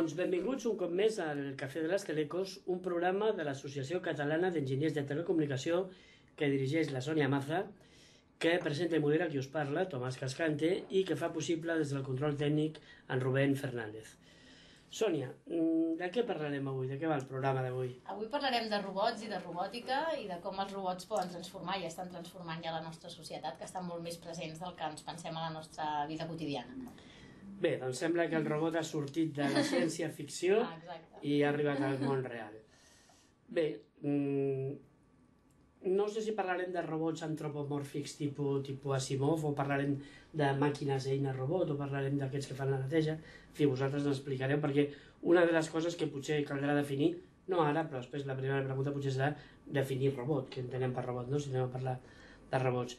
Doncs benvinguts un cop més al Cafè de les Telecos, un programa de l'Associació Catalana d'Enginyers de Telecomunicació que dirigeix la Sònia Maza, que presenta i modera qui us parla, Tomàs Cascante, i que fa possible des del control tècnic en Rubén Fernández. Sònia, de què parlarem avui? De què va el programa d'avui? Avui parlarem de robots i de robòtica i de com els robots poden transformar i estan transformant ja la nostra societat, que estan molt més presents del que ens pensem a la nostra vida quotidiana. Bé, doncs sembla que el robot ha sortit de la ciència-ficció i ha arribat al món real. Bé, no sé si parlarem de robots antropomòrfics tipus Asimov, o parlarem de màquines eines robot, o parlarem d'aquests que fan la neteja. En fi, vosaltres ens explicareu, perquè una de les coses que potser caldrà definir, no ara, però després la primera pregunta potser serà definir robot, què entenem per robot, no? Si anem a parlar de robots.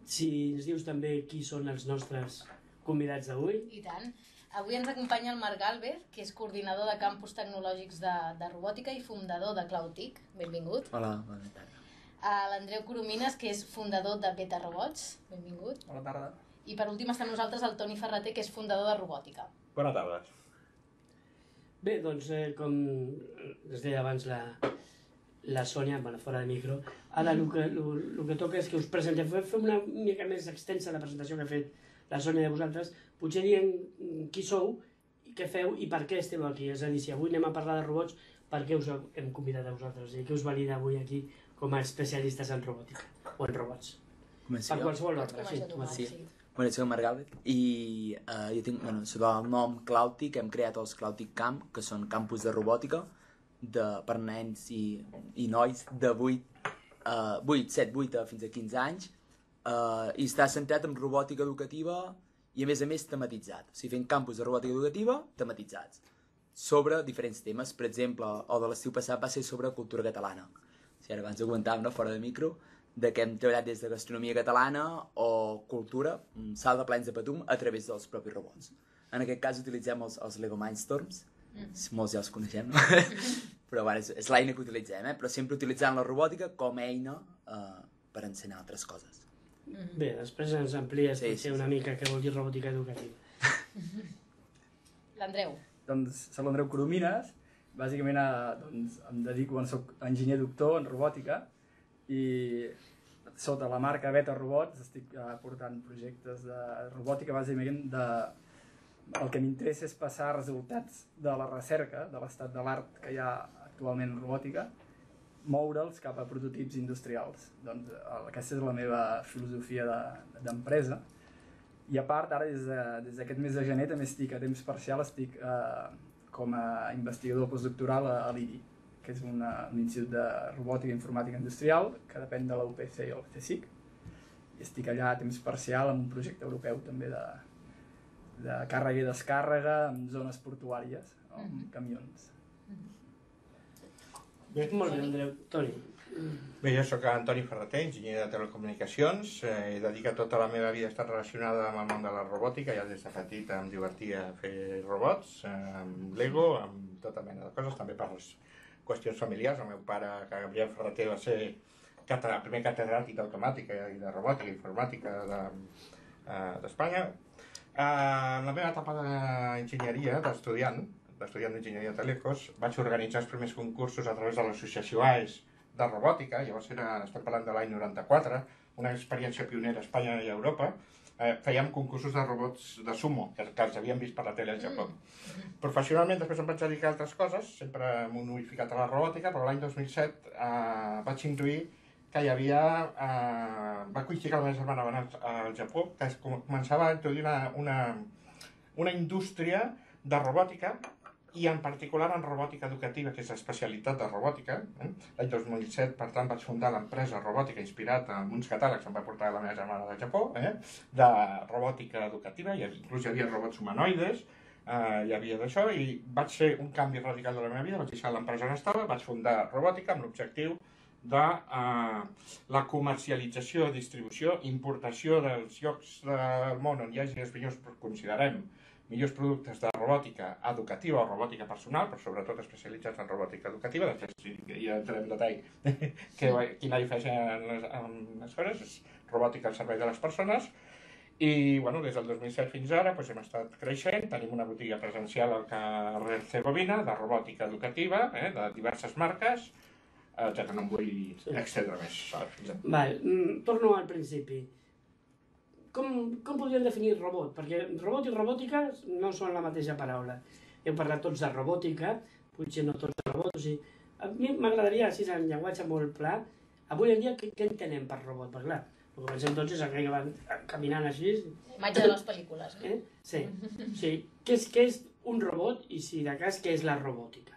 Si ens dius també qui són els nostres convidats d'avui. I tant. Avui ens acompanya el Marc Galvez, que és coordinador de campus tecnològics de robòtica i fundador de CloudTIC. Benvingut. Hola, bona tarda. L'Andreu Coromines, que és fundador de Beta Robots. Benvingut. Bona tarda. I per últim està amb nosaltres el Toni Ferreter, que és fundador de Robòtica. Bona tarda. Bé, doncs, com es deia abans la Sònia, fora de micro, ara el que toca és que us presentem. Fem una mica més extensa la presentació que ha fet la Sònia de vosaltres, potser dient qui sou, què feu i per què esteu aquí. És a dir, si avui anem a parlar de robots, per què us hem convidat a vosaltres? I què us valida avui aquí com a especialistes en robòtica o en robots? Per qualsevol ordre, sí. Bueno, soc Marc Galvez i jo tinc, sota el nom CloudTIC hem creat els CloudTIC Camp, que són campus de robòtica per nens i nois de 7, 8 fins a 15 anys, i està centrat en robòtica educativa i a més tematitzat. O sigui, fent campus de robòtica educativa tematitzats sobre diferents temes. Per exemple, el de l'estiu passat va ser sobre cultura catalana. O sigui, ara abans ho comentàvem, fora de micro, de que hem treballat des de gastronomia catalana o cultura, salt de plens de patum, a través dels propis robots. En aquest cas utilitzem els Lego Mindstorms, molts ja els coneixem, no? Però bueno, és l'eina que utilitzem, però sempre utilitzant la robòtica com a eina per ensenyar altres coses. Bé, després ens amplies una mica què vol dir robòtica educativa. L'Andreu. Doncs soc l'Andreu Coromines, bàsicament em dedico, soc enginyer doctor en robòtica i sota la marca Beta Robots estic portant projectes de robòtica, bàsicament el que m'interessa és passar resultats de la recerca, de l'estat de l'art que hi ha actualment en robòtica, moure'ls cap a prototips industrials. Doncs aquesta és la meva filosofia d'empresa. I a part, ara des d'aquest mes de gener també estic a temps parcial, estic com a investigador postdoctoral a l'IRI, que és un institut de robòtica i informàtica industrial que depèn de la UPC i el CSIC. I estic allà a temps parcial amb un projecte europeu també de càrrega i descàrrega en zones portuàries, amb camions. Molt bé, Andreu. Toni. Bé, jo soc Toni Ferreter, enginyer de telecomunicacions. He dedicat tota la meva vida a estar relacionada amb el món de la robòtica. Ja des de petit em divertia fer robots, amb Lego, amb tota mena de coses, també per les qüestions familiars. El meu pare, que Gabriel Ferreter, va ser el primer catedràtic d'automàtica i de robòtica i informàtica d'Espanya. En la meva etapa d'enginyeria, d'estudiant d'enginyeria de Telecos, vaig organitzar els primers concursos a través de l'associació AES de robòtica. Llavors estem parlant de l'any 94, una experiència pionera a Espanya i a Europa. Fèiem concursos de robots de sumo, que els havíem vist per la tele al Japó. Professionalment després em vaig dedicar a altres coses, sempre m'he unificat a la robòtica, però l'any 2007 vaig intuir que hi havia... va coincidir que la meva germana va anar al Japó, que començava a introduir una indústria de robòtica, i en particular en robòtica educativa, que és l'especialitat de robòtica. L'any 2007, per tant, vaig fundar l'empresa Robòtica, inspirat en uns catàlegs que em va portar la meva germana de Japó, de robòtica educativa, inclús hi havia robots humanoides, hi havia d'això, i vaig fer un canvi radical de la meva vida, vaig deixar l'empresa on estava, vaig fundar Robòtica amb l'objectiu de la comercialització, distribució, importació dels llocs del món on hi hagi els millors, considerem, millors productes de robòtica educativa o robòtica personal, però sobretot especialitzats en robòtica educativa. Després ja entrarem en detall quina diferència en les coses, és robòtica al servei de les persones. I bueno, des del 2007 fins ara doncs, hem estat creixent, tenim una botiga presencial al carrer Hercegovina de robòtica educativa, de diverses marques, etcètera. No em vull extendre més. Torno al principi. Com podríem definir robot? Perquè robot i robòtica no són la mateixa paraula. Hem parlat tots de robòtica, potser no tots de robot. O sigui, a mi m'agradaria, així en llenguatge molt pla, avui en dia què entenem per robot? Perquè clar, el que pensem tots és aquell que van caminant així. Imatge de les pel·lícules, no? Sí. Què és un robot i, si de cas, què és la robòtica?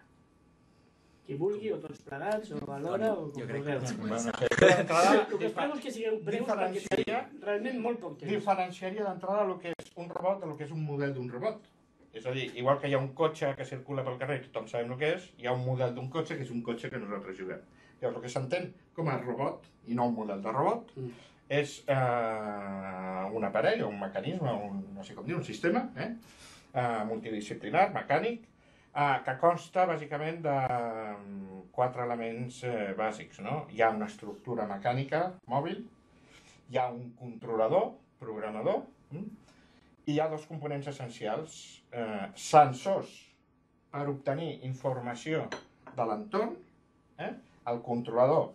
Qui vulgui, o tots plegats, o alhora, o com vulgueu. El que esperem és que sigueu breus perquè tenim realment molt poc temps. Diferenciaria d'entrada el que és un robot del que és un model d'un robot. És a dir, igual que hi ha un cotxe que circula pel carrer i tothom sabem el que és, hi ha un model d'un cotxe que és un cotxe que nosaltres juguem. Llavors, el que s'entén com a robot, i no un model de robot, és un aparell o un mecanisme, no sé com dir, un sistema multidisciplinar, mecànic, que consta bàsicament de 4 elements bàsics. Hi ha una estructura mecànica mòbil, hi ha un controlador, programador, i hi ha 2 components essencials, sensors per obtenir informació de l'entorn, el controlador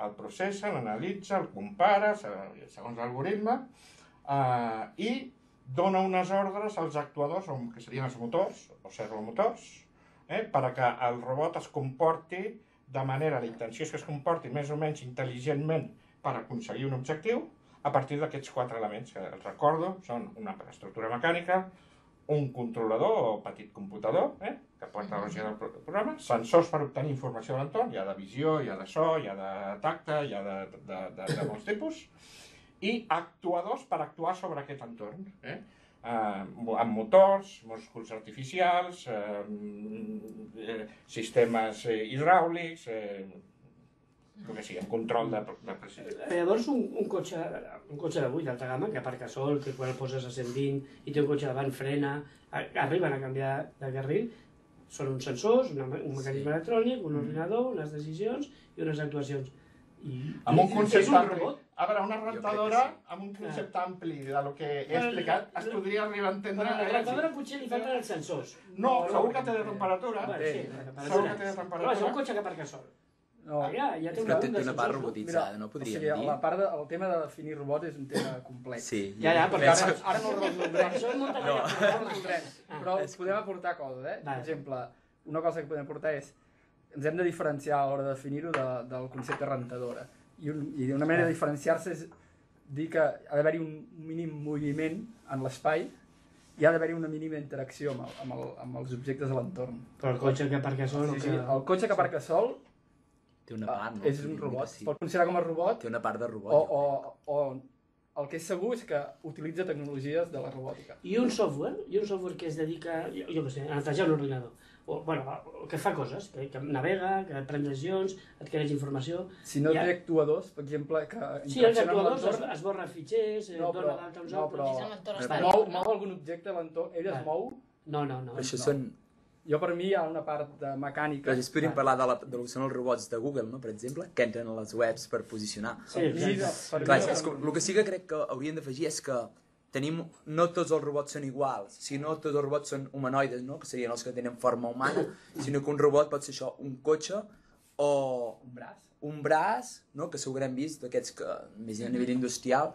el processa, l'analitza, el compara, segons l'algoritme, i dona unes ordres als actuadors, que serien els motors, o servomotors, perquè el robot es comporti de manera, la intenció és que es comporti més o menys intel·ligentment per aconseguir un objectiu, a partir d'aquests 4 elements, que els recordo, són una estructura mecànica, un controlador o petit computador, que porta la lògica del programa, sensors per obtenir informació de l'entorn, hi ha de visió, hi ha de so, hi ha de tacte, hi ha de molts tipus, i actuadors per actuar sobre aquest entorn, amb motors, músculs artificials, sistemes hidràulics, el que sigui, control de precisió. Llavors, un cotxe d'avui d'alta gamma, que aparca sol, que quan el poses a 120 i té un cotxe davant, frena, arriben a canviar de carril, són uns sensors, un mecanisme electrònic, un ordinador, unes decisions i unes actuacions. Amb un concepte ampli. A veure, una rentadora amb un concepte ampli del que he explicat es podria arribar a entendre... A la rentadora potser li falten els sensors. No, segur que té de temperatura. Segur que té de temperatura. És un cotxe que aparca sol. Ja té una part robotitzada, no podríem dir. El tema de definir robot és un tema complex. Sí. Perquè ara no el resoldrem. Però podem aportar coses, Per exemple, una cosa que podem aportar és ens hem de diferenciar a l'hora de definir-ho del concepte rentadora. I una manera de diferenciar-se és dir que ha d'haver-hi un mínim moviment en l'espai i ha d'haver-hi una mínima interacció amb els objectes de l'entorn. Però el cotxe que aparca sol... El cotxe que aparca sol té una part, no? És un robot. Pot considerar com a robot. Té una part de robot. O el que és segur és que utilitza tecnologies de la robòtica. I un software que es dedica, jo què sé, a netejar un ordinador. Que fa coses, que navega, que pren decisions, adquireix informació... Si no té actuadors, per exemple, que... Sí, els actuadors esborra fitxers, dona d'alta uns altres... Mou algun objecte a l'entorn, ell es mou... No. Això són... Jo, per mi, hi ha una part de mecànica... Però podríem parlar de que són els robots de Google, no? Per exemple, que entren a les webs per posicionar. Sí, clar, el que sí que crec que hauríem d'afegir és que no tots els robots són iguals, no tots els robots són humanoides, no? Que serien els que tenen forma humana, sinó que un robot pot ser això, un cotxe o un braç, no? Que segur que hem vist, d'aquests que més a nivell industrial,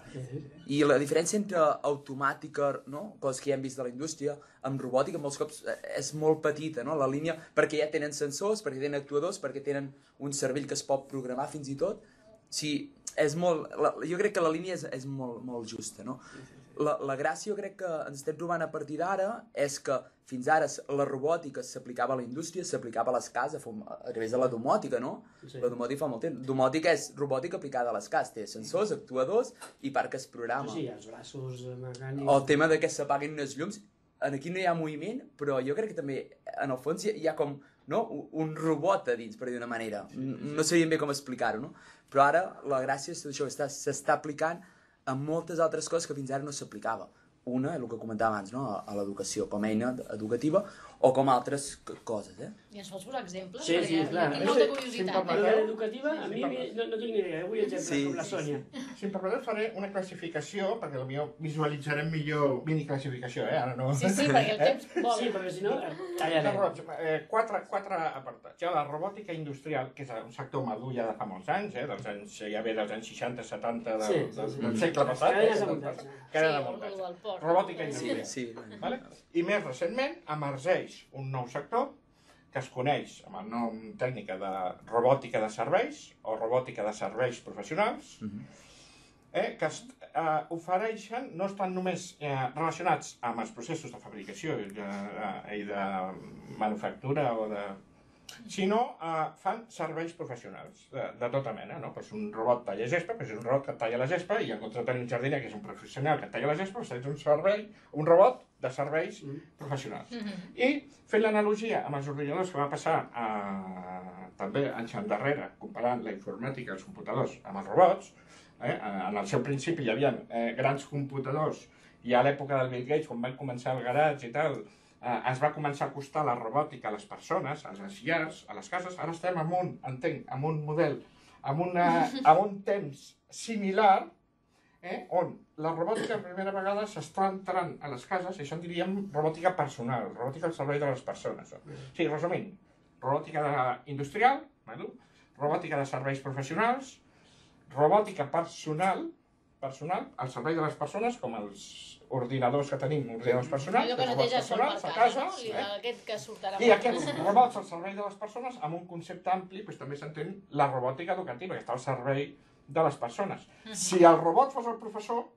i la diferència entre automàtica, no? Coses que ja hem vist de la indústria, amb robòtica molts cops és molt petita, no? La línia, perquè ja tenen sensors, perquè tenen actuadors, perquè tenen un cervell que es pot programar fins i tot. Sí, jo crec que la línia és molt justa, no? La gràcia, jo crec que ens estem trobant a partir d'ara és que fins ara la robòtica s'aplicava a la indústria, s'aplicava a les cases a través de la domòtica, no? La domòtica fa molt temps. Domòtica és robòtica aplicada a les cases, té sensors, actuadors i part que es programa. Sí, els braços mecànics... O el tema de que s'apaguen unes llums, aquí no hi ha moviment, però jo crec que també, en el fons, hi ha com un robot a dins, per dir d'una manera. No sabíem bé com explicar-ho, no? Però ara la gràcia és això, s'està aplicant a moltes altres coses que fins ara no s'aplicava. Una, el que comentava abans, no? A l'educació com a eina educativa, o com altres coses, I ens pots posar exemples? Sí, sí, clar. Tinc molta Sí, curiositat. sí, Però l'educativa, a mi no tinc ni idea. Vull exemples Sí, com la Sònia. Si em permeteu faré una classificació, perquè potser visualitzarem millor mini-classificació, ara no... Sí, perquè el temps vol. Sí, perquè si no, tallarem. Quatre apartats. Hi ha la robòtica industrial, que és un sector madur ja de fa molts anys, ja ve dels anys 60-70 del segle passat. Cadenes de muntatge. Cadena de Sí, muntatge. el port. Robòtica Sí, industrial. sí. Vale? I més recentment emergeix un nou sector que es coneix amb el nom tècnica de robòtica de serveis o robòtica de serveis professionals, que ofereixen, no estan només relacionats amb els processos de fabricació i de manufactura sinó fan serveis professionals de tota mena, no? Pues un robot talla gespa, pues és un robot que talla la gespa, i en comptes de tenir un jardiner que és un professional que talla la gespa, pues és un robot de serveis professionals. I fent l'analogia amb els ordinadors que va passar també anys endarrere, comparant la informàtica els computadors amb els robots, en el seu principi hi havia grans computadors, i a l'època del Bill Gates, quan van començar el garatge i tal, es va començar a acostar la robòtica a les persones, a les llars, a les cases. Ara estem amb un model, amb un temps similar, on la robòtica per primera vegada s'està entrant a les cases, i això en diríem robòtica personal, robòtica al servei de les persones. O sigui, resumint, robòtica industrial, robòtica de serveis professionals, robòtica personal al servei de les persones, com els ordinadors que tenim, ordinadors personals, Allò que neteja sol per a casa, casa, aquest que sortirà i aquests robots al servei de les persones, amb un concepte ampli, també s'entén la robòtica educativa, que està al servei de les persones. Si el robot fos el professor,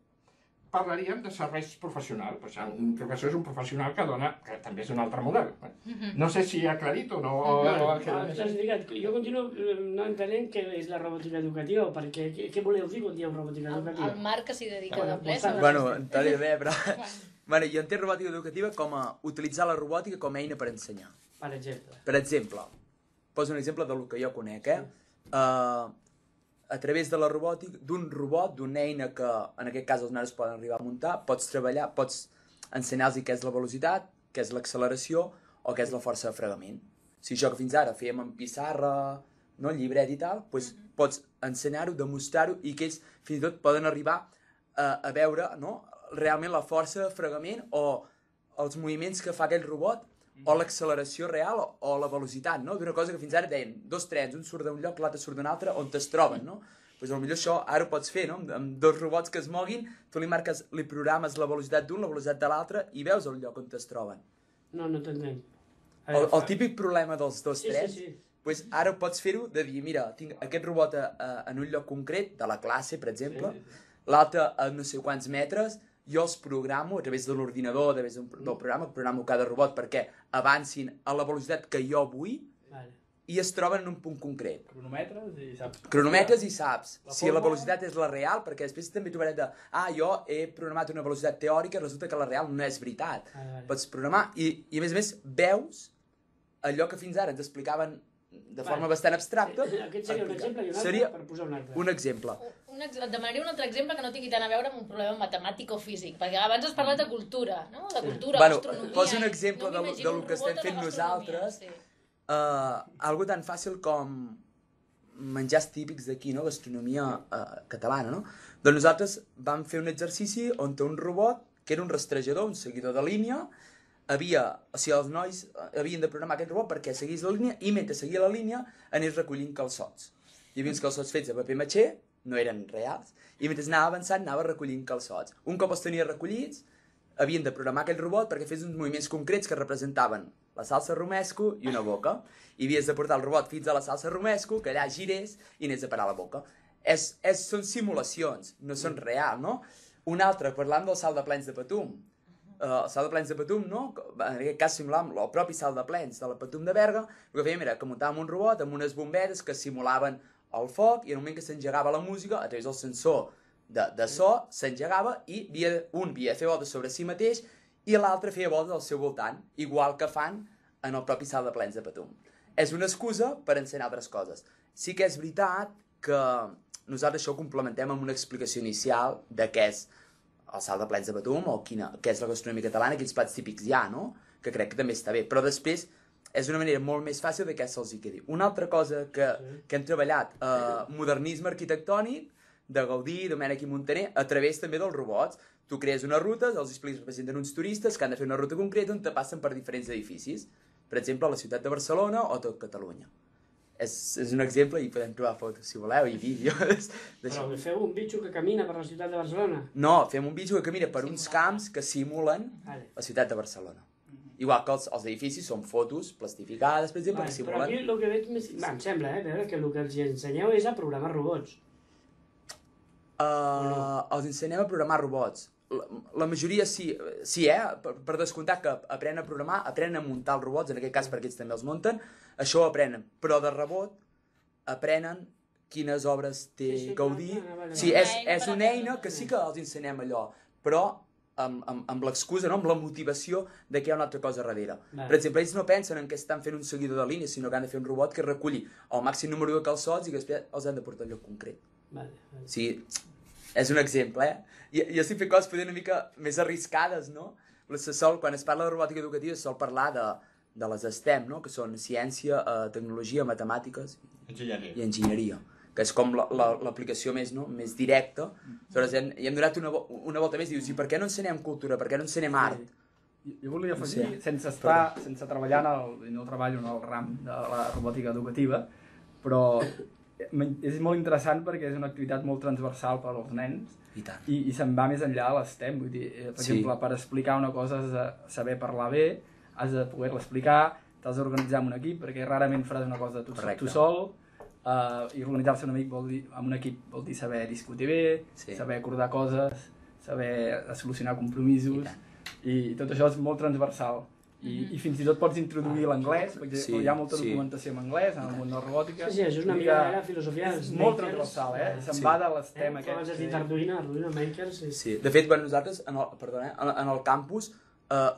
parlaríem de serveis professionals. Un professor és un professional que dona, que també és un altre model. No sé si he aclarit o no. Jo continuo no entenent què és la robòtica educativa, perquè què voleu dir quan diem robòtica educativa? El Marc que s'hi dedica de ple. Bueno, t'ha bé, però... Bueno, jo entenc robòtica educativa com a utilitzar la robòtica com a eina per ensenyar. Per exemple. Per exemple, poso un exemple del que jo conec, a través de la robòtica, d'un robot, d'una eina que en aquest cas els nanos poden arribar a muntar, pots treballar, pots ensenyar-los què és la velocitat, què és l'acceleració o què és la força de fregament. Si això que fins ara fèiem en pissarra, no, llibret i tal, doncs pots ensenyar-ho, demostrar-ho, i que ells fins i tot poden arribar a veure, no, realment la força de fregament o els moviments que fa aquell robot o l'acceleració real o la velocitat, no? D'una cosa que fins ara deien dos trens, un surt d'un lloc, l'altre surt d'un altre, on es troben, no? Doncs potser això ara ho pots fer, no? Amb dos robots que es moguin, tu li marques, li programes la velocitat d'un, la velocitat de l'altre, i veus el lloc on es troben. No t'entenc. El típic problema dels dos trens, sí. Doncs ara pots fer-ho de dir, mira, tinc aquest robot en un lloc concret, de la classe, per exemple, l'altre a no sé quants metres, jo els programo a través de l'ordinador, a través del programo cada robot perquè avancin a la velocitat que jo vull i es troben en un punt concret. Cronometres i saps si la velocitat és la real, perquè després també trobarem de jo he programat una velocitat teòrica i resulta que la real no és veritat. Pots programar i a més veus allò que fins ara ens explicaven de forma bastant abstracta. Aquest seria un exemple i un Seria altre per posar un altre. un exemple. Et demanaria un altre exemple que no tingui tant a veure amb un problema matemàtic o físic, perquè abans has parlat de cultura, no? De cultura, gastronomia... Posa un exemple del que estem fent nosaltres. Algo tan fàcil com menjars típics d'aquí, no? Gastronomia catalana, no? Doncs nosaltres vam fer un exercici on un robot, que era un rastrejador, un seguidor de línia, els nois havien de programar aquest robot perquè seguís la línia i mentre seguia la línia anés recollint calçots. Hi havia uns calçots fets de paper matxer, no eren reals, i mentre anava avançant anava recollint calçots. Un cop els tenia recollits, havien de programar aquell robot perquè fes uns moviments concrets que representaven la salsa romesco i una boca. I havies de portar el robot fins a la salsa romesco, que allà girés i anés a parar la boca. Són simulacions, no són reals, no? Un altre, parlant del salt de plens de Patum. El salt de plens de Patum, no? En aquest cas simulàvem el propi salt de plens de la Patum de Berga. El que fèiem era que muntàvem un robot amb unes bombetes que simulaven el foc, i en el moment que s'engegava la música, a través del sensor de so, s'engegava i un havia de fer voltes sobre si mateix i l'altre feia voltes al seu voltant, igual que fan en el propi salt de plens de Patum. És una excusa per ensenyar altres coses. Sí que és veritat que nosaltres això ho complementem amb una explicació inicial de què és el salt de plens de Patum o què és la gastronomia catalana, quins plats típics hi ha, no? que crec que també està bé. Però després és una manera molt més fàcil de que se'ls hi quedi. Una altra cosa que hem treballat, modernisme arquitectònic, de Gaudí, Domènech i Montaner, a través també dels robots. Tu crees unes rutes, els expliques, representen uns turistes que han de fer una ruta concreta on te passen per diferents edificis. Per exemple, a la ciutat de Barcelona o tot Catalunya. És un exemple i podem trobar fotos, si voleu, i vídeos. Però feu un bitxo que camina per la ciutat de Barcelona? No, fem un bitxo que camina per uns camps que simulen la ciutat de Barcelona. Igual que els edificis són fotos plastificades, per exemple, que simulen... Però aquí el que veig més... em sembla, que el que els ensenyeu és a programar robots. Els ensenyem a programar robots. La majoria sí, per descomptar que aprenen a programar, aprenen a muntar els robots, en aquest cas perquè ells també els munten, això ho aprenen, però de rebot aprenen quines obres té Gaudí. Sí, és una eina que sí que els ensenyem allò, però amb l'excusa, amb la motivació de que hi ha una altra cosa darrere. Per exemple, ells no pensen en que estan fent un seguidor de línies, sinó que han de fer un robot que reculli el màxim número de calçots i que després els han de portar a lloc concret. Sí, és un exemple, Jo estic fent coses poder una mica més arriscades, no? Quan es parla de robòtica educativa se sol parlar de les STEM, no? Que són ciència, tecnologia, matemàtiques i enginyeria, que és com l'aplicació més directa. Aleshores, hi hem donat una volta més i dius, i per què no ensenyem cultura, per què no ensenyem art? Jo volia afegir, sense treballar no treballo en el ram de la robòtica educativa, però és molt interessant perquè és una activitat molt transversal per als nens i se'n va més enllà de l'STEM. Vull dir, per exemple, per explicar una cosa has de saber parlar bé, has de poder-la explicar, t'has d'organitzar amb un equip, perquè rarament faràs una cosa tu sol, i organitzar-se amb un equip vol dir saber discutir bé, saber acordar coses, saber solucionar compromisos, i tot això és molt transversal. I fins i tot pots introduir l'anglès, perquè hi ha molta documentació en anglès, en el món de la robòtica. Sí, és una mica de la filosofia dels makers. Molt transversal, se'n va de l'STEM aquest. Com has dit Arduino, makers... Sí, de fet, nosaltres, en el campus,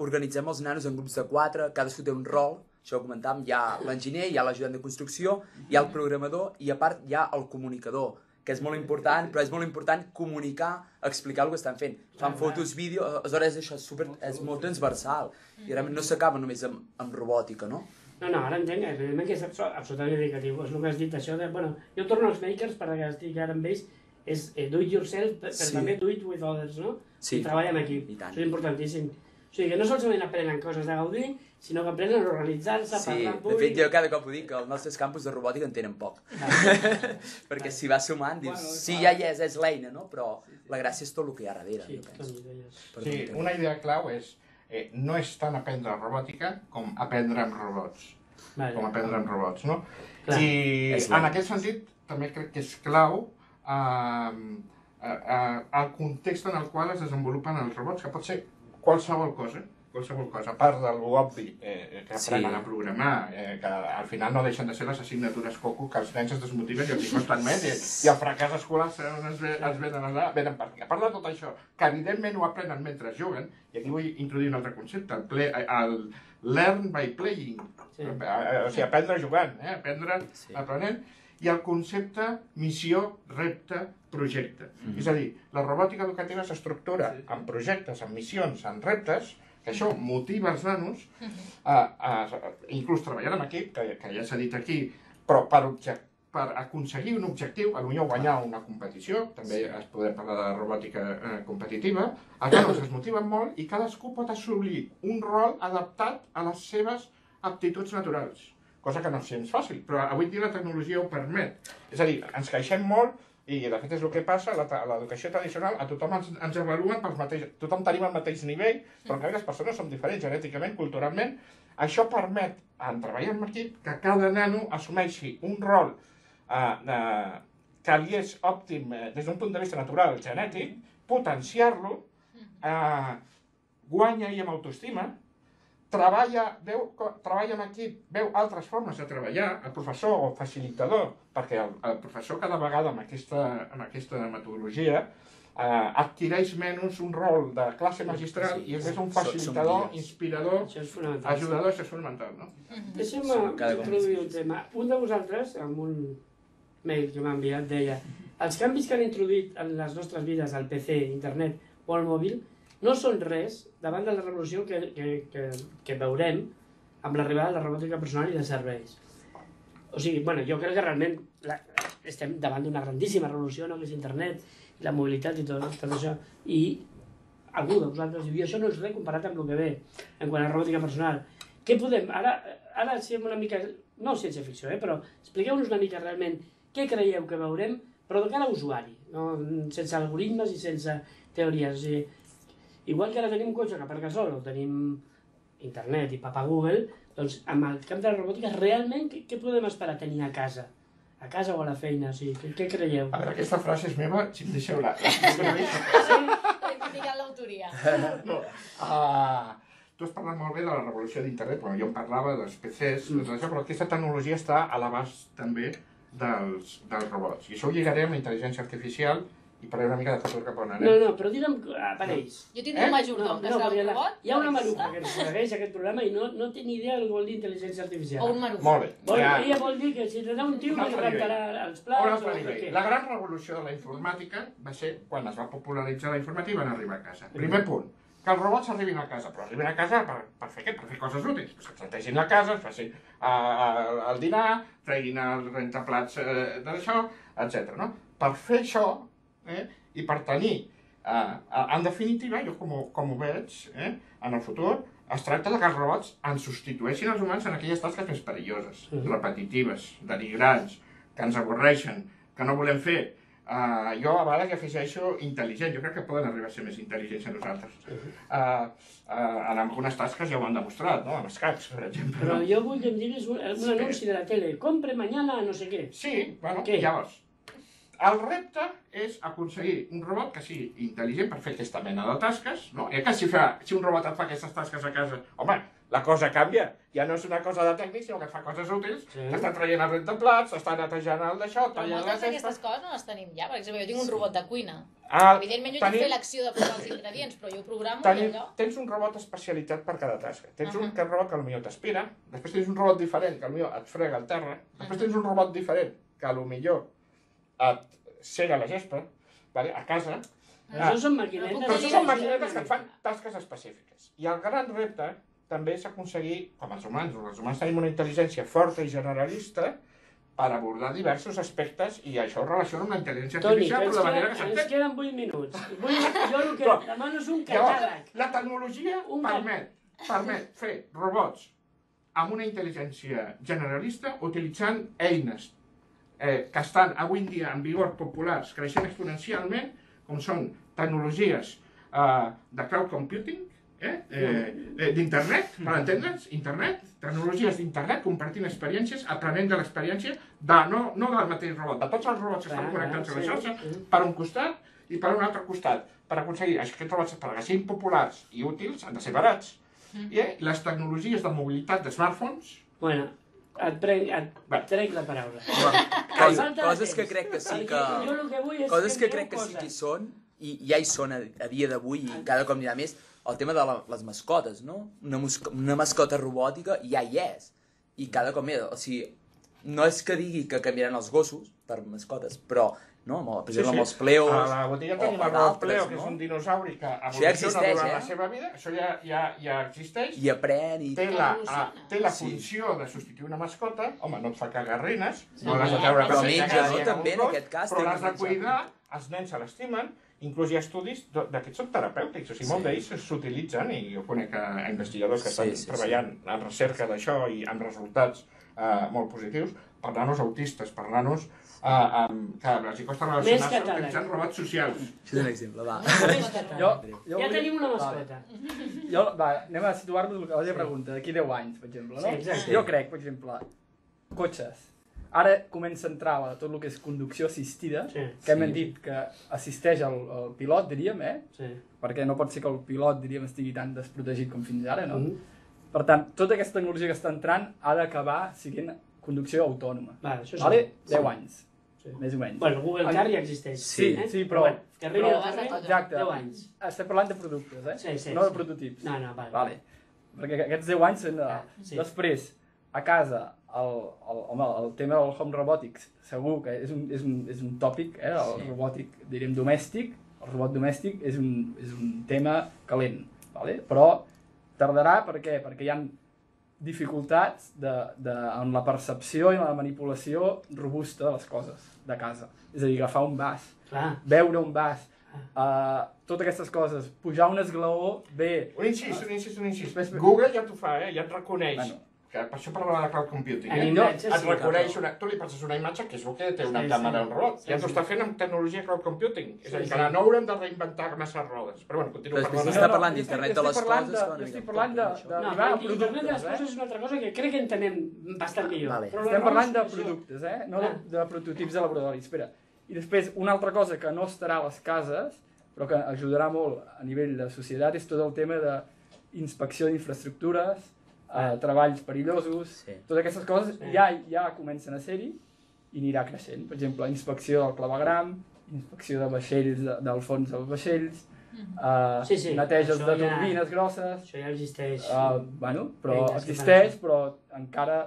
organitzem els nanos en grups de 4, cadascú té un rol, això ho comentàvem, hi ha l'enginyer, hi ha l'ajudant de construcció, hi ha el programador i a part hi ha el comunicador, que és molt important, però és molt important comunicar, explicar el que estan fent. Fan fotos, vídeo, aleshores això és molt transversal i realment no s'acaba només amb robòtica, no? No, ara entenc, evidentment que és absolutament educatiu, és el que has dit, això de, bueno, jo torno als makers perquè estic ara amb ells, és do it yourself, però també do it with others, no? I treballa en equip, això és importantíssim. O sigui, que no solament aprenen coses de Gaudí, sinó que aprenen a organitzar-se, parlar en públic... De fet, jo cada cop ho dic, que els nostres campus de robòtica en tenen poc. Perquè si va sumant, dius, sí, ja és l'eina, no? Però la gràcia és tot el que hi ha darrere, jo penso. Sí, una idea clau és, no és tant aprendre robòtica com aprendre amb robots. Com aprendre amb robots, no? I en aquest sentit, també crec que és clau el context en el qual es desenvolupen els robots, que pot ser qualsevol cosa, a part del obvi que aprenen a programar, que al final no deixen de ser les assignatures coco que els nens es desmotiven i els constantment i el fracàs escolar els venen allà, venen per aquí. A part de tot això, que evidentment ho aprenen mentre juguen, i aquí vull introduir un altre concepte, el learn by playing, o sigui, aprendre jugant, aprendre aprenent, i el concepte missió, repte, projecte. És a dir, la robòtica educativa s'estructura en projectes, en missions, en reptes, que això motiva els nanos inclús treballar en equip, que ja s'ha dit aquí, però per aconseguir un objectiu, potser guanyar una competició, també es podem parlar de robòtica competitiva, els nanos es motiven molt i cadascú pot assolir un rol adaptat a les seves aptituds naturals. Cosa que no és gens fàcil, però avui dia la tecnologia ho permet. És a dir, ens queixem molt, i de fet és el que passa, a l'educació tradicional, a tothom ens avaluen pels mateixos, tothom tenim el mateix nivell, però en canvi les persones som diferents, genèticament, culturalment. Això permet, en treballar en equip, que cada nano assumeixi un rol que li és òptim des d'un punt de vista natural, genètic, potenciar-lo, guanya i amb autoestima, treballa en equip, veu altres formes de treballar, el professor o facilitador, perquè el professor cada vegada amb aquesta metodologia adquireix menys un rol de classe magistral i és un facilitador, inspirador, ajudador, això és fonamental, no? Deixa'm introduir un tema. Un de vosaltres, amb un mail que m'ha enviat, deia els canvis que han introduït en les nostres vides al PC, internet o al mòbil no són res davant de la revolució que veurem amb l'arribada de la robòtica personal i de serveis. O sigui, bueno, jo crec que realment estem davant d'una grandíssima revolució, no?, que és internet, la mobilitat i tot això, i algú de vosaltres diu, això no és res comparat amb el que ve en quant a robòtica personal. Què podem? Ara siguem una mica, no ciència-ficció, però expliqueu-nos una mica realment què creieu que veurem, però de cara a usuari, no? Sense algoritmes i sense teories. O sigui, igual que ara tenim un cotxe que aparca sol o tenim internet i papa Google, doncs amb el camp de la robòtica realment què podem esperar tenir a casa? A casa o a la feina? O sigui, què creieu? A veure, aquesta frase és meva, si em deixeu la... Reivindicat l'autoria. No. Tu has parlat molt bé de la revolució d'internet, bueno, jo en parlava dels PCs, però aquesta tecnologia està a l'abast també dels robots. I això ho lligaré amb la intel·ligència artificial i parlaré una mica de futur cap on anem. No, però digue'm aparells. Jo tindré un majordom, que serà un robot. Hi ha una maruja que ens segueix aquest programa i no té ni idea del que vol dir intel·ligència artificial. O un maruja. Molt bé. Ella vol dir que si tindrà un tio que li rentarà els plats o què. La gran revolució de la informàtica va ser quan es va popularitzar la informàtica i van arribar a casa. Primer punt, que els robots arribin a casa, però arribin a casa per fer què? Per fer coses útils. Que se'ns netegin la casa, es facin el dinar, treguin el rentaplats d'això, etc. Per fer això, i per tenir, en definitiva, jo com ho veig, en el futur, es tracta que els robots ens substitueixin els humans en aquelles tasques més perilloses, repetitives, denigrants, que ens avorreixen, que no volem fer. Jo a vegades hi afegeixo intel·ligent, jo crec que poden arribar a ser més intel·ligents que nosaltres. En algunes tasques ja ho han demostrat, no? Amb escacs, per exemple. Però jo vull que em diguis un anunci de la tele, compre mañana no sé què. Sí, bueno, llavors, el repte és aconseguir un robot que sigui intel·ligent per fer aquesta mena de tasques, no? I que si un robot et fa aquestes tasques a casa, home, la cosa canvia. Ja no és una cosa de tècnic, sinó que et fa coses útils. T'estan traient el rentaplats, t'estan netejant el d'això, però moltes d'aquestes coses no les tenim ja. Per exemple, jo tinc un robot de cuina. Evidentment jo tinc que fer l'acció de posar els ingredients, però jo ho programo i allò... Tens un robot especialitzat per cada tasca. Tens un robot que potser t'aspira, després tens un robot diferent que potser et frega el terra, després tens un robot diferent que potser et sega la gespa, a casa. Això són maquinetes. Però això són maquinetes que et fan tasques específiques. I el gran repte també és aconseguir, com els humans tenim una intel·ligència forta i generalista per abordar diversos aspectes i això ho relaciona amb la intel·ligència artificial de manera que s'entén. Ens queden 8 minuts. Jo el que demano és un catàleg. La tecnologia permet fer robots amb una intel·ligència generalista utilitzant eines que estan avui en dia en vigor populars, creixent exponencialment, com són tecnologies de cloud computing, d'internet, per entendre'ns, internet, tecnologies d'internet, compartint experiències, aprenent de l'experiència, no del mateix robot, de tots els robots que estan connectats a la xarxa, per un costat i per un altre costat, per aconseguir aquests robots, per que siguin populars i útils, han de ser barats. I les tecnologies de mobilitat de smartphones... Bueno, et trec la paraula. Coses que crec que sí que... Coses que crec que sí que hi són, i ja hi són a dia d'avui, i cada cop n'hi ha més, el tema de les mascotes, no? Una mascota robòtica ja hi és, i cada cop més, o sigui, no és que digui que canviaran els gossos per mascotes, però, no? Per exemple, amb els pleos... A la botiga tenim el robot pleo, que és un dinosauri que evoluciona durant la seva vida, això ja existeix. I aprèn i... Té la funció de substituir una mascota, home, no et fa cagar reines, no l'has de treure però menja, no? També en aquest cas... Però l'has de cuidar, els nens se l'estimen, inclús hi ha estudis d'aquests són terapèutics, o sigui, molts d'ells s'utilitzen, i jo conec investigadors que estan treballant en recerca d'això i amb resultats molt positius, per nanos autistes, per nanos que els hi costa relacionar-se utilitzant robots socials. Això és un exemple, va. Ja tenim una mascota. Anem a situar-nos el que la pregunta, d'aquí 10 anys, per exemple, no? Jo crec, per exemple, cotxes. Ara comença a entrar tot el que és conducció assistida, que hem dit que assisteix el pilot, diríem, perquè no pot ser que el pilot, diríem, estigui tan desprotegit com fins ara, no? Per tant, tota aquesta tecnologia que està entrant ha d'acabar sent conducció autònoma. Vale? 10 anys, més o menys. Bueno, Google Car ja existeix. Sí, però... Que arribi al carrer, exacte. 10 anys. Estem parlant de productes, no de prototips. No, vale. Perquè aquests 10 anys són... Després, a casa, el tema del home robotics segur que és un tòpic, el robòtic, diríem, domèstic, el robot domèstic és un tema calent, vale? Però tardarà per què? Perquè hi ha dificultats en la percepció i en la manipulació robusta de les coses de casa. És a dir, agafar un vas, beure un vas, totes aquestes coses, pujar un esglaó, bé... Un incís. Google ja t'ho fa, ja et reconeix. Bueno. Que per això parlava de cloud computing. Et reconeix tu li passes una imatge, que és el que té una càmera en robot. Ja t'ho està fent amb tecnologia cloud computing. És a dir, que no haurem de reinventar massa rodes. Però bueno, continuo parlant. Està parlant d'internet de les coses. Jo estic parlant d'arribar a productes. Internet de les coses és una altra cosa que crec que entenem bastant millor. Estem parlant de productes, no de prototips de laboratori. Espera. I després, una altra cosa que no estarà a les cases, però que ajudarà molt a nivell de societat, és tot el tema d'inspecció d'infraestructures, treballs perillosos, totes aquestes coses ja comencen a ser-hi i anirà creixent. Per exemple, inspecció del clavegram, inspecció de vaixells, del fons dels vaixells, neteges de turbines grosses... Això ja existeix. Però existeix, però encara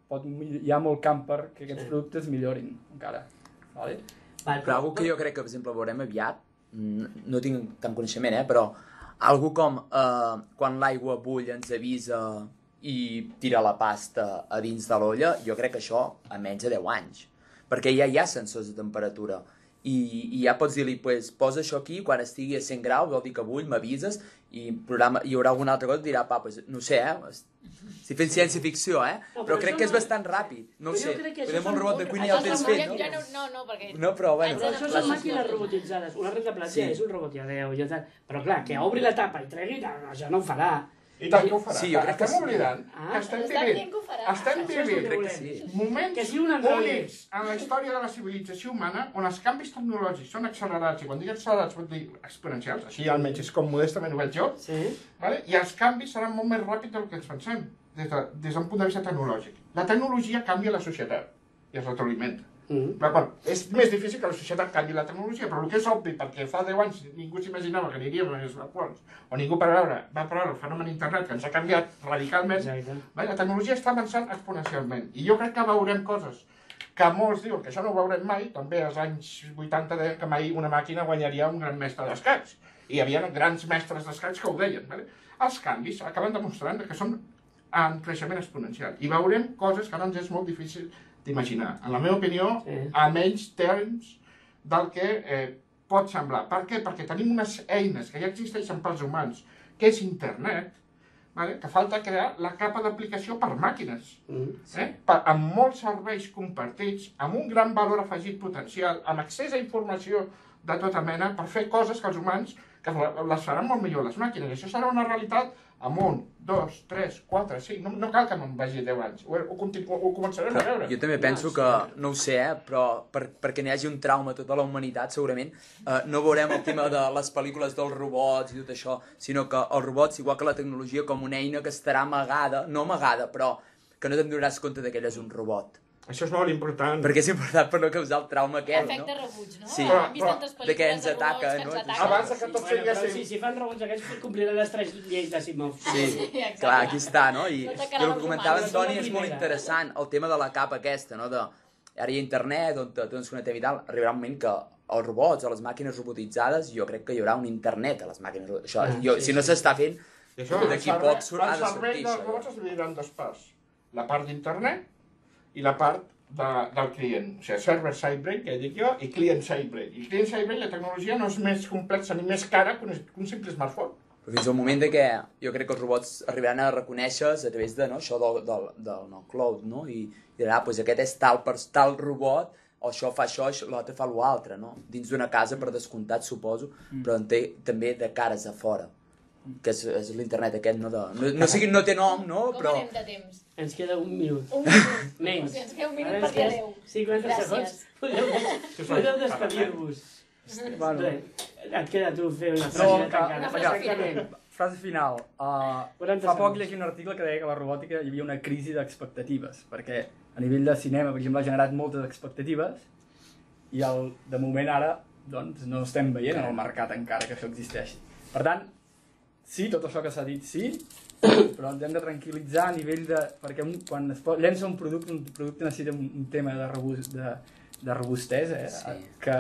hi ha molt camp perquè aquests productes millorin, encara. Però algú que jo crec que, per exemple, veurem aviat, no tinc tant coneixement, però algú com quan l'aigua bull ens avisa i tira la pasta a dins de l'olla, jo crec que això a menys de 10 anys. Perquè ja hi ha sensors de temperatura. I ja pots dir-li, posa això aquí, quan estigui a 100 graus, vol dir que bull, m'avises, i hi haurà alguna altra cosa que dirà, no ho sé, estic fent ciència-ficció, però crec que és bastant ràpid. No ho sé, podem un robot de cuina ja el tens fet, no? No, perquè... No, però bueno... Això són màquines robotitzades. Una red de plat ja és un robot, ja deu, però clar, que obri la tapa i tregui, això no ho farà. I tant que ho farà. Sí, jo crec que estem oblidant que estem vivint moments únics en la història de la civilització humana on els canvis tecnològics són accelerats, i quan dic accelerats pot dir exponencials, així almenys és com modestament ho veig jo, i els canvis seran molt més ràpids del que ens pensem, des d'un punt de vista tecnològic. La tecnologia canvia la societat i es retroalimenta. És més difícil que la societat canvi la tecnologia, però el que és obvi, perquè fa 10 anys ningú s'imaginava que aniríem a les smartphones, o ningú va veure el fenomen internet que ens ha canviat radicalment, la tecnologia està avançant exponencialment. I jo crec que veurem coses que molts diuen que això no ho veurem mai, també als anys 80 deien que mai una màquina guanyaria un gran mestre d'escacs. I hi havia grans mestres d'escacs que ho deien. Els canvis acaben demostrant que són en creixement exponencial. I veurem coses que ara ens és molt difícil d'imaginar. En la meva opinió, a menys temps del que pot semblar. Per què? Perquè tenim unes eines que ja existeixen pels humans, que és internet, que falta crear la capa d'aplicació per màquines. Amb molts serveis compartits, amb un gran valor afegit potencial, amb accés a informació de tota mena, per fer coses que els humans que les faran molt millor les màquines. I això serà una realitat amb 1, 2, 3, 4, 5... No cal que me'n vagi 10 anys. Ho començarem a veure. Jo també penso que, no ho sé, però perquè n'hi hagi un trauma a tota la humanitat, segurament, no veurem el tema de les pel·lícules dels robots i tot això, sinó que els robots, igual que la tecnologia, com una eina que estarà amagada, no amagada, però que no te'n donaràs compte que ell és un robot. Això és molt important. Perquè és important per no causar el trauma aquest, no? Efecte rebuig, no? Sí, hem vist tantes de que pel·lícules ens ataca, de robots que ens Abans que tot sigui... Si fan robots aquests, compliran les 3 lleis d'Asimov. Sí, clar, aquí està, no? I el que comentava Antoni és molt interessant, el tema de la capa aquesta, no? Ara hi ha internet, on ens connectem i tal, arribarà un moment que els robots o les màquines robotitzades, jo crec que hi haurà un internet a les màquines. Si no s'està fent, d'aquí poc ha de sortir. El servei dels robots es dividirà en 2 parts. La part d'internet i la part del client. O sigui, server-side brain, que dic jo, i client-side brain. I client-side brain, la tecnologia no és més complexa ni més cara que un simple smartphone. Però fins al moment de que jo crec que els robots arribaran a reconèixer a través de això del cloud, no? I dirà, doncs aquest és tal robot, o això fa això, l'altre fa l'altre, no? Dins d'una casa, per descomptat, suposo, però també de cares a fora. Que és l'internet aquest, no té nom, no? Com anem de temps? Ens queda 1 minut. Menys. Si ens queda 1 minut perquè adeu. 50 segons. Podeu despedir-vos. Et queda tu fer una frase. Frase final. Fa poc llegia un article que deia que la robòtica hi havia una crisi d'expectatives, perquè a nivell de cinema, per exemple, ha generat moltes expectatives i de moment ara no estem veient en el mercat encara que això existeixi. Per tant, sí, tot això que s'ha dit, sí, però ens hem de tranquil·litzar a nivell de... Perquè quan es llença un producte necessita un tema de robustesa, que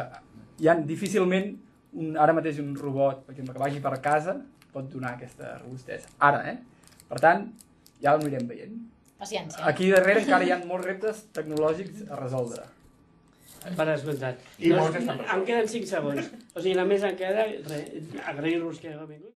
difícilment ara mateix un robot, per exemple, que vagi per casa, pot donar aquesta robustesa. Ara, Per tant, ja ho anirem veient. Paciència. Aquí darrere encara hi ha molts reptes tecnològics a resoldre. Per esmentat. I molts estan Em queden 5 segons. O sigui, només em queda agrair-vos que heu vingut.